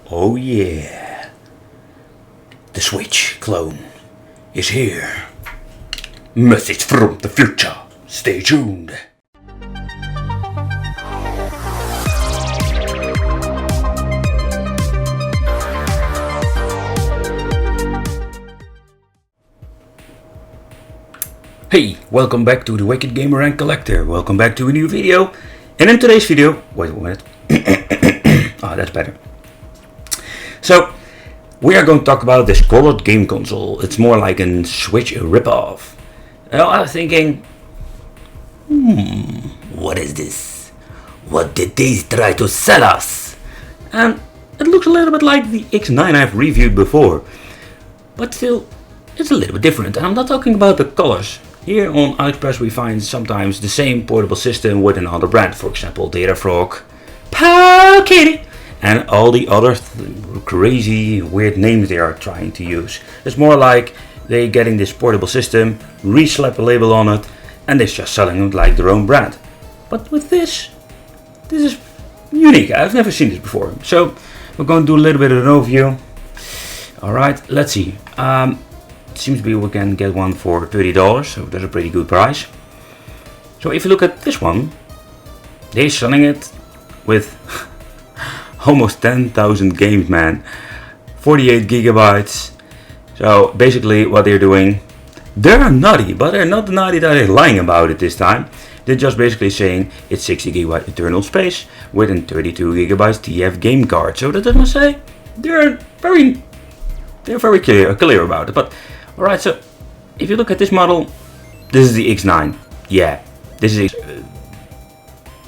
Oh yeah, the Switch clone is here. Message from the future. Stay tuned. Hey, welcome back to the Wicked Gamer and Collector. Welcome back to a new video. And in today's video, wait a minute. That's better. So, we are going to talk about this colored game console. It's more like a Switch ripoff. Well, I was thinking, what is this? What did they try to sell us? And it looks a little bit like the X9 I've reviewed before. But still, it's a little bit different. And I'm not talking about the colors. Here on AliExpress we find sometimes the same portable system with another brand. For example, Datafrog, Kitty, and all the other crazy weird names they are trying to use. It's more like they getting this portable system, re-slap a label on it, and they're just selling it like their own brand. But with this is unique. I've never seen this before. So we're going to do a little bit of an overview. Alright, let's see. It seems to be we can get one for $30, so that's a pretty good price. So if you look at this one, they're selling it with almost 10,000 games, man. 48 gigabytes. So basically what they're doing, they're nutty, but they're not nutty that they're lying about it this time. They're just basically saying it's 60 gigabyte internal space with a 32 gigabytes TF game card. So that doesn't say they're very clear about it. But alright, so if you look at this model, this is the X9. Yeah, this is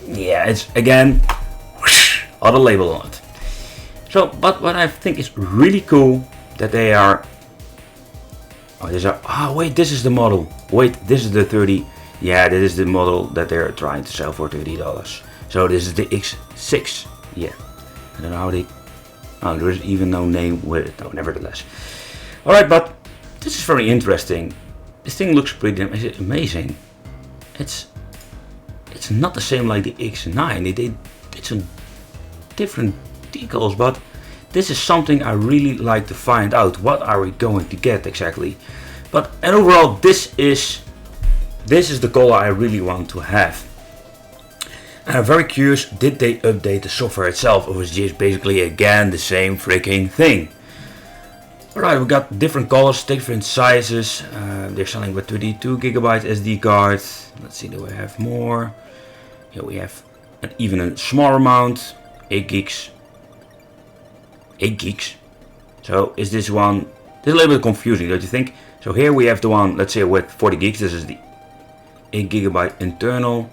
it's again other label on it. So, but what I think is really cool that they are. Wait, this is the model. Wait, this is the 30. Yeah, this is the model that they're trying to sell for $30. So this is the X6. Yeah, I don't know how they. Oh, there is even no name with it. No, nevertheless. Alright, but this is very interesting. This thing looks pretty amazing. It's not the same like the X9. They did some different decals, but this is something I really like to find out. What are we going to get exactly? And overall, this is the color I really want to have. And I'm very curious, did they update the software itself, or was it just basically again the same freaking thing? Alright, we got different colors, different sizes. They're selling with 32 gigabyte SD cards. Let's see, do we have more? Here we have even a smaller amount, 8 gigs. 8 gigs. So is this one? This is a little bit confusing, don't you think? So here we have the one, let's say with 40 gigs. This is the 8 gigabyte internal.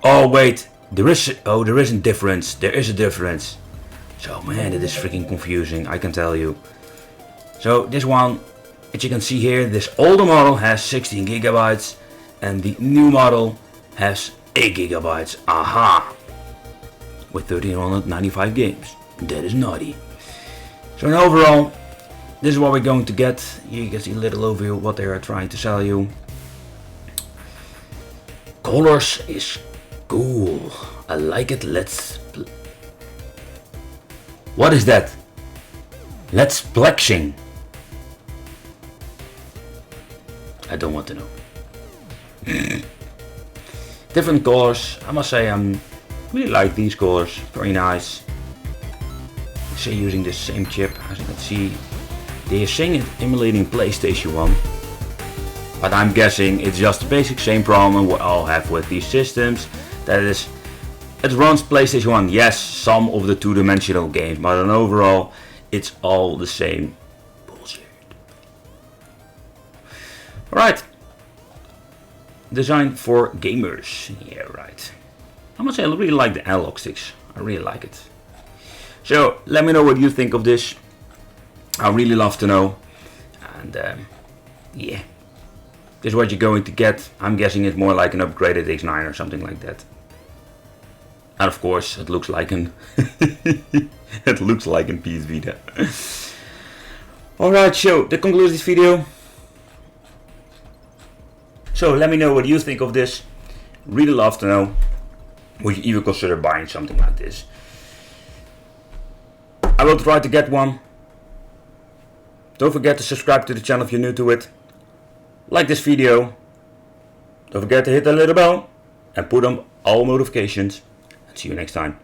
Oh wait, there is a difference. There is a difference. So man, it is freaking confusing, I can tell you. So this one, as you can see here, this older model has 16 gigabytes and the new model has 8 gigabytes. Aha! With 1395 games. That is naughty. So in overall, this is what we're going to get. You can see a little overview of what they are trying to sell you. Colors is cool. I like it. What is that? Let's plexing. I don't want to know. Different colors. I must say I really like these colors. Very nice. Say using the same chip, as you can see. They are saying it emulating PlayStation 1. But I'm guessing it's just the basic same problem we all have with these systems. That is, it runs PlayStation 1. Yes, some of the two-dimensional games, but on overall, it's all the same bullshit. Alright. Designed for gamers. Yeah, right. I must say I really like the analog sticks. I really like it. So let me know what you think of this. I really love to know. And yeah, this is what you're going to get. I'm guessing it's more like an upgraded X9 or something like that. And of course, it looks like an it looks like a PS Vita. Alright, so that concludes this video. So let me know what you think of this. Really love to know. Would you even consider buying something like this? I will try to get one. Don't forget to subscribe to the channel if you're new to it. Like this video. Don't forget to hit that little bell and put on all notifications. And see you next time.